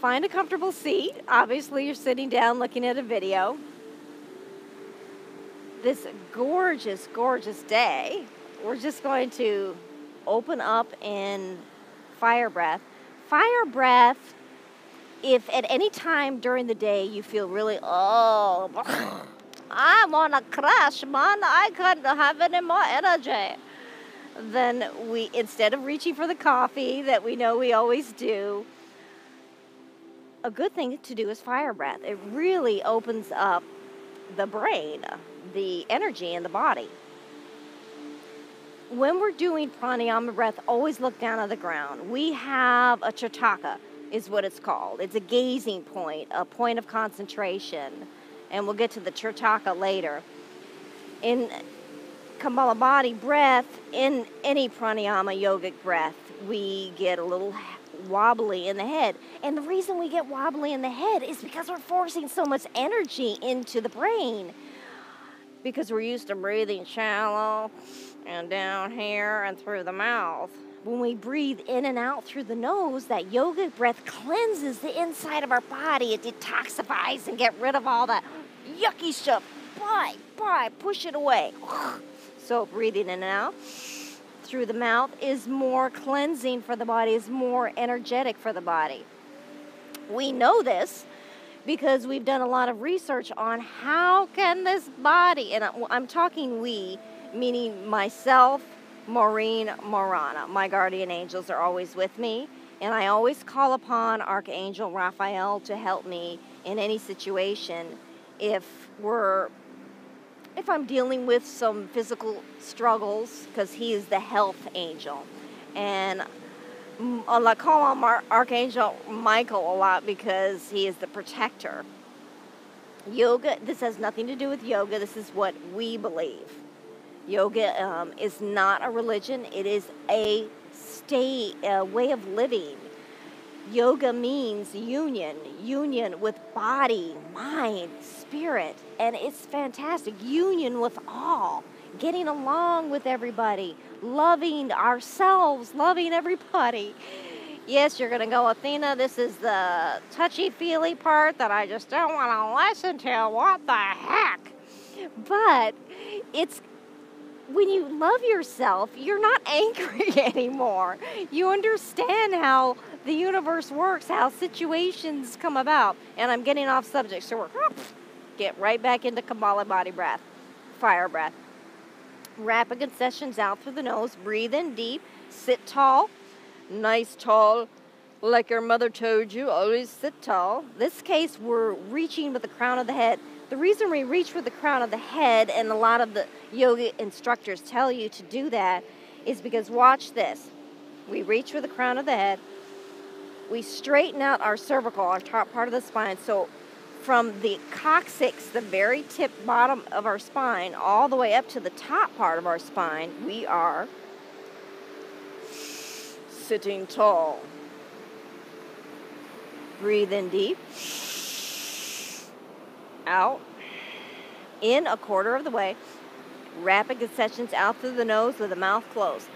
Find a comfortable seat. Obviously, you're sitting down looking at a video. This gorgeous, gorgeous day, we're just going to open up in fire breath. Fire breath, if at any time during the day you feel really, oh, I'm on a crash, man, I can't have any more energy, then we, instead of reaching for the coffee that we know we always do, a good thing to do is fire breath. It really opens up the brain, the energy in the body. When we're doing pranayama breath, always look down on the ground. We have a chataka, is what it's called. It's a gazing point, a point of concentration. And we'll get to the chataka later. In kapalabhati breath, in any pranayama yogic breath, we get a little wobbly in the head. And the reason we get wobbly in the head is because we're forcing so much energy into the brain. Because we're used to breathing shallow and down here and through the mouth. When we breathe in and out through the nose, that yogic breath cleanses the inside of our body. It detoxifies and get rid of all that yucky stuff. Bye, push it away. So breathing in and out through the mouth is more cleansing for the body, is more energetic for the body. We know this because we've done a lot of research on how can this body, and I'm talking we, meaning myself, Maureen, Morana. My guardian angels are always with me, and I always call upon Archangel Raphael to help me in any situation if I'm dealing with some physical struggles, because he is the health angel. And I call on Archangel Michael a lot because he is the protector. Yoga, this has nothing to do with yoga. This is what we believe. Yoga is not a religion. It is a way of living. Yoga means union with body, mind, spirit, and it's fantastic. Union with all, getting along with everybody, loving ourselves, loving everybody. Yes, you're going to go, Athena, this is the touchy-feely part that I just don't want to listen to. What the heck? But it's when you love yourself, you're not angry anymore. You understand how the universe works, how situations come about. And I'm getting off subject, so we're get right back into kapalabhati breath, fire breath. Rapid concessions out through the nose. Breathe in deep. Sit tall. Nice tall. Like your mother told you, always sit tall. This case, we're reaching with the crown of the head. The reason we reach with the crown of the head, and a lot of the yoga instructors tell you to do that, is because, watch this. We reach with the crown of the head. We straighten out our cervical, our top part of the spine. So from the coccyx, the very tip bottom of our spine, all the way up to the top part of our spine, we are sitting tall. Breathe in deep. Out. In a quarter of the way. Rapid concessions out through the nose with the mouth closed.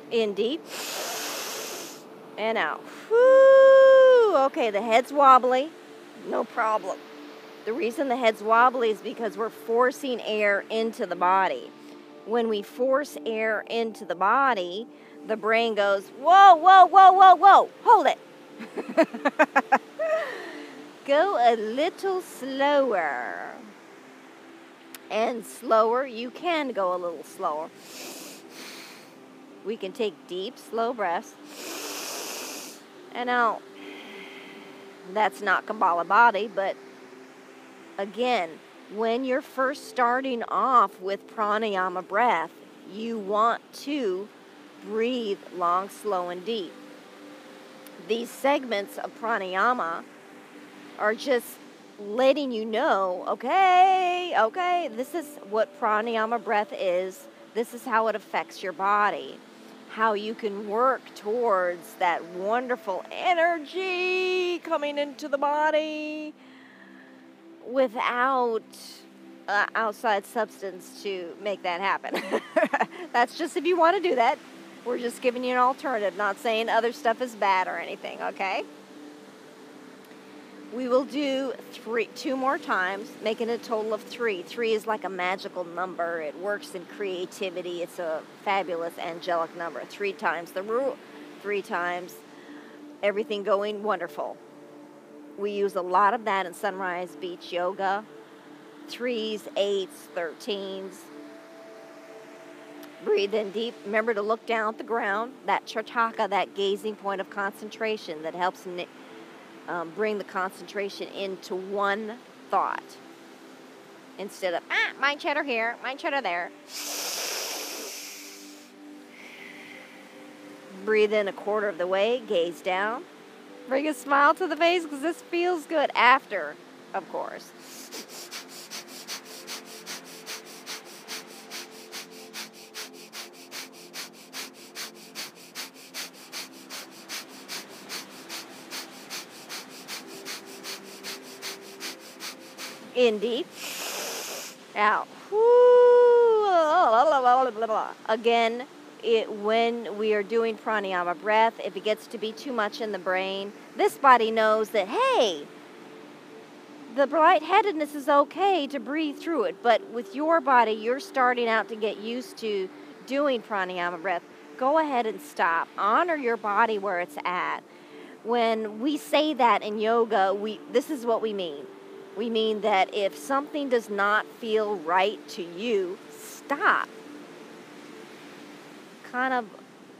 In deep. And out. Whoo! Okay, the head's wobbly. No problem. The reason the head's wobbly is because we're forcing air into the body. When we force air into the body, the brain goes, whoa, whoa, whoa, whoa, whoa, hold it. Go a little slower. And slower, you can go a little slower. We can take deep, slow breaths. And out. That's not kapalabhati, but again, when you're first starting off with pranayama breath, you want to breathe long, slow, and deep. These segments of pranayama are just letting you know, okay, this is what pranayama breath is. This is how it affects your body. how you can work towards that wonderful energy coming into the body without outside substance to make that happen. That's just if you want to do that. We're just giving you an alternative, not saying other stuff is bad or anything, okay? We will do 2 more times, making a total of 3. 3 is like a magical number. It works in creativity. It's a fabulous angelic number. 3 times the rule, 3 times everything going wonderful. We use a lot of that in Sunrise Beach Yoga. 3s, 8s, 13s. Breathe in deep. Remember to look down at the ground. That Trataka, that gazing point of concentration that helps bring the concentration into one thought instead of mind chatter here, mind chatter there. Breathe in a quarter of the way, gaze down, bring a smile to the face because this feels good after, of course. In deep, out. Again, when we are doing pranayama breath, if it gets to be too much in the brain, this body knows that, hey, the lightheadedness is okay to breathe through it, but with your body, you're starting out to get used to doing pranayama breath. Go ahead and stop. Honor your body where it's at. When we say that in yoga, this is what we mean. We mean that if something does not feel right to you, stop. Kind of,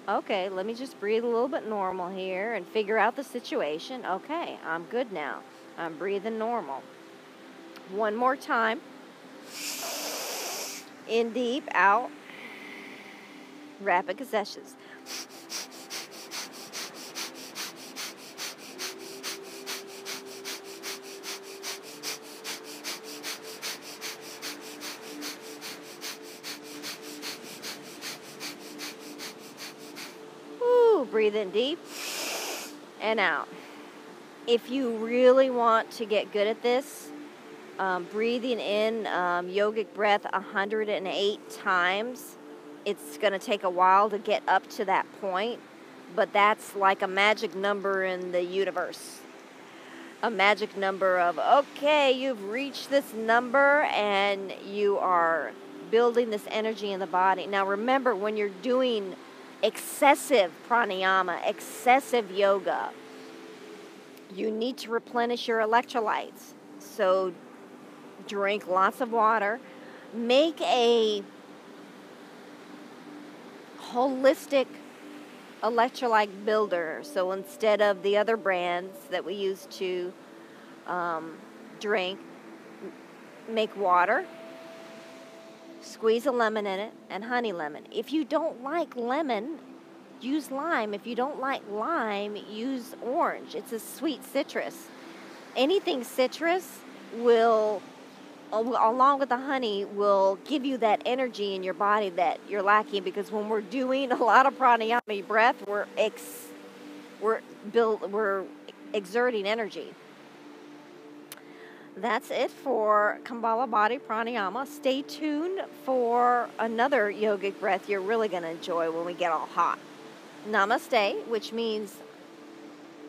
okay, let me just breathe a little bit normal here and figure out the situation. Okay, I'm good now. I'm breathing normal. One more time. In deep, out. Rapid concessions. Breathe in deep and out. If you really want to get good at this, breathing in yogic breath 108 times, it's going to take a while to get up to that point, but that's like a magic number in the universe. A magic number of, okay, you've reached this number and you are building this energy in the body. Now remember, when you're doing excessive pranayama, excessive yoga, you need to replenish your electrolytes. So drink lots of water. Make a holistic electrolyte builder. So instead of the other brands that we used to drink, make water. Squeeze a lemon in it and honey lemon. If you don't like lemon, use lime. If you don't like lime, use orange. It's a sweet citrus. Anything citrus will, along with the honey, will give you that energy in your body that you're lacking, because when we're doing a lot of pranayama breath, we're exerting energy. That's it for kapalabhati pranayama. Stay tuned for another yogic breath you're really going to enjoy when we get all hot. Namaste, which means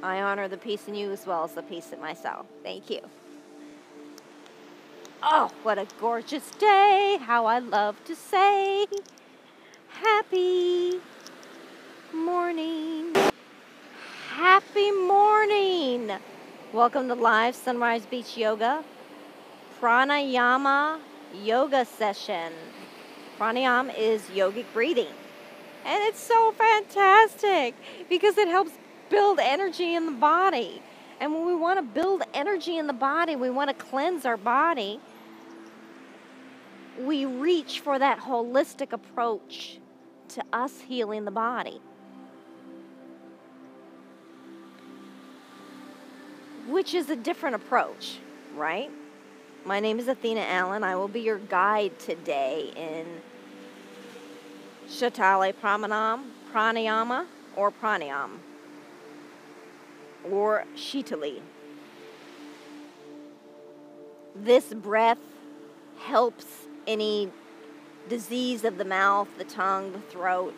I honor the peace in you as well as the peace in myself. Thank you. Oh, what a gorgeous day. How I love to say happy morning. Happy morning. Welcome to live Sunrise Beach Yoga, Pranayama yoga session. Pranayama is yogic breathing. And it's so fantastic because it helps build energy in the body. And when we want to build energy in the body, we want to cleanse our body, we reach for that holistic approach to us healing the body, which is a different approach, right? My name is Athena Allen. I will be your guide today in Shatale pranayama or pranayam or shitali. This breath helps any disease of the mouth, the tongue, the throat.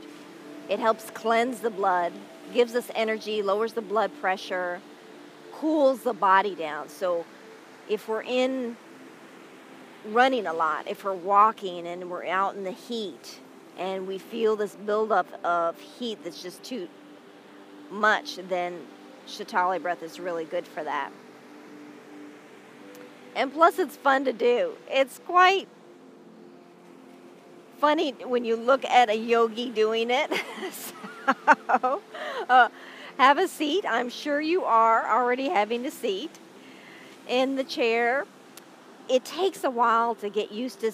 It helps cleanse the blood, gives us energy, lowers the blood pressure, cools the body down. So if we're running a lot, if we're walking and we're out in the heat and we feel this buildup of heat that's just too much, then Shitali breath is really good for that. And plus it's fun to do. It's quite funny when you look at a yogi doing it. So, have a seat. I'm sure you are already having a seat in the chair. It takes a while to get used to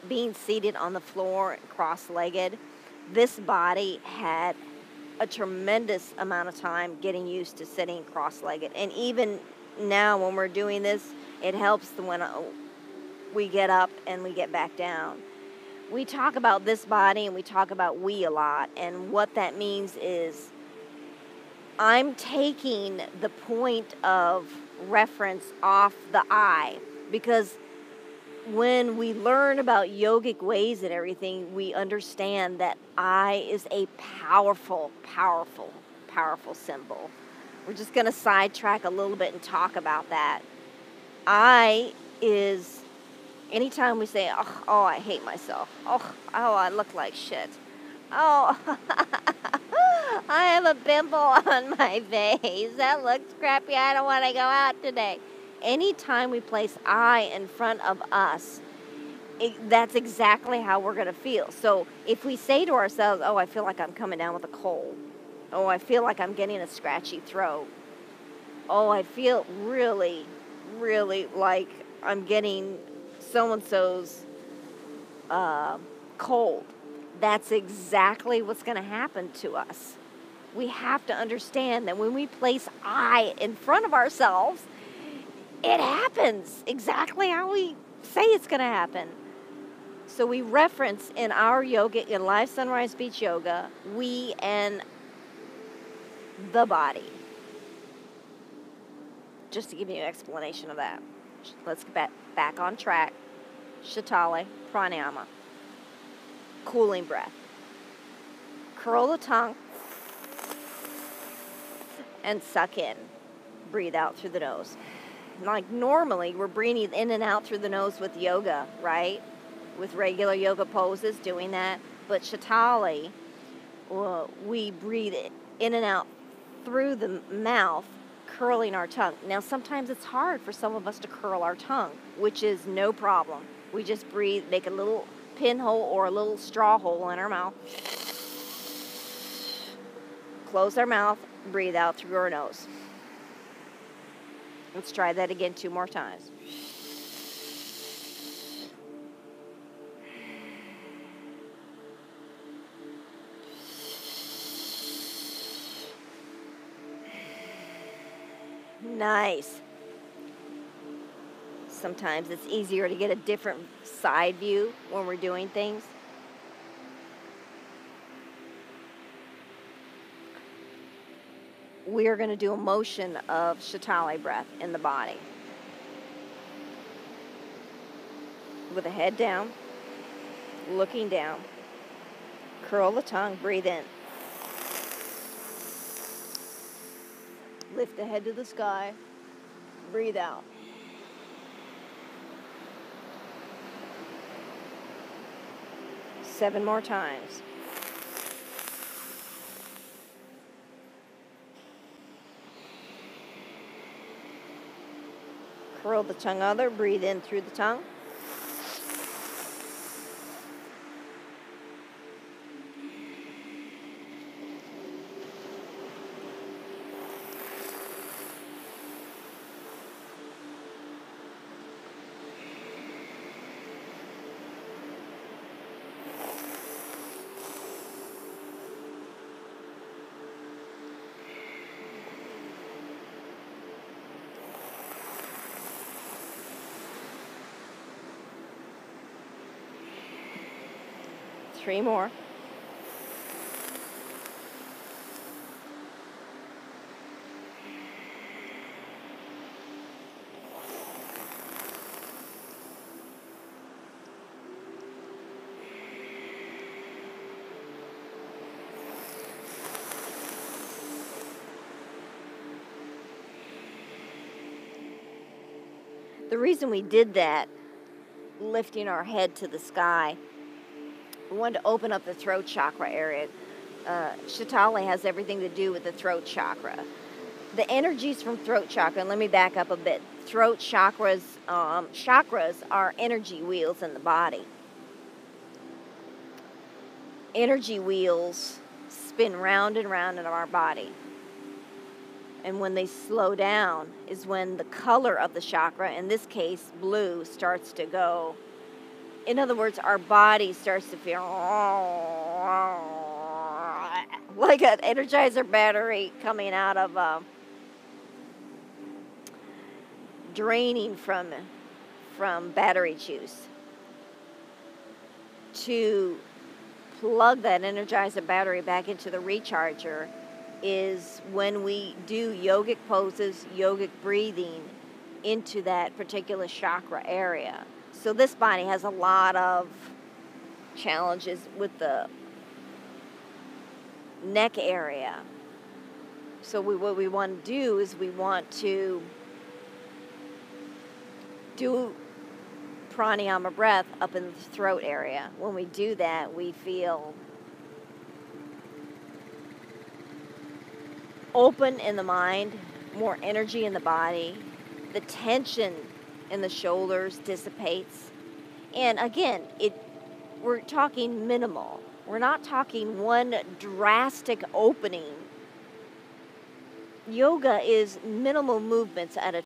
being seated on the floor cross-legged. This body had a tremendous amount of time getting used to sitting cross-legged. And even now when we're doing this, it helps when we get up and we get back down. We talk about this body and we talk about we a lot. And what that means is I'm taking the point of reference off the I, because when we learn about yogic ways and everything, we understand that I is a powerful, powerful, powerful symbol. We're just going to sidetrack a little bit and talk about that. I is, anytime we say, oh, I hate myself. Oh, I look like shit. Oh, I have a pimple on my face. That looks crappy. I don't want to go out today. Anytime we place I in front of us, that's exactly how we're going to feel. So if we say to ourselves, oh, I feel like I'm coming down with a cold. Oh, I feel like I'm getting a scratchy throat. Oh, I feel really, really like I'm getting so-and-so's cold. That's exactly what's going to happen to us. We have to understand that when we place I in front of ourselves, it happens exactly how we say it's going to happen. So we reference in our yoga, in Live Sunrise Beach Yoga, we and the body. Just to give you an explanation of that. Let's get back on track. Shitali, pranayama. Cooling breath. Curl the tongue and suck in. Breathe out through the nose. Like normally, we're breathing in and out through the nose with yoga, right? With regular yoga poses, doing that. But Shitali, we breathe in and out through the mouth, curling our tongue. Now, sometimes it's hard for some of us to curl our tongue, which is no problem. We just breathe, make a little pinhole or a little straw hole in our mouth. Close our mouth, breathe out through our nose. Let's try that again 2 more times. Nice. Sometimes it's easier to get a different side view when we're doing things. We are going to do a motion of Shitali breath in the body. With the head down, looking down. Curl the tongue, breathe in. Lift the head to the sky, breathe out. Seven more times. Curl the tongue under, breathe in through the tongue. Three more. The reason we did that, lifting our head to the sky, we wanted to open up the throat chakra area. Shitali has everything to do with the throat chakra. The energies from throat chakra, and let me back up a bit. Throat chakras are energy wheels in the body. Energy wheels spin round and round in our body. And when they slow down is when the color of the chakra, in this case blue, starts to go. In other words, our body starts to feel like an Energizer battery coming out of draining from battery juice. To plug that Energizer battery back into the recharger is when we do yogic poses, yogic breathing into that particular chakra area. So this body has a lot of challenges with the neck area. So what we want to do is we want to do pranayama breath up in the throat area. When we do that, we feel open in the mind, more energy in the body, the tension in the shoulders dissipates. And again, we're talking minimal. We're not talking one drastic opening. Yoga is minimal movements at a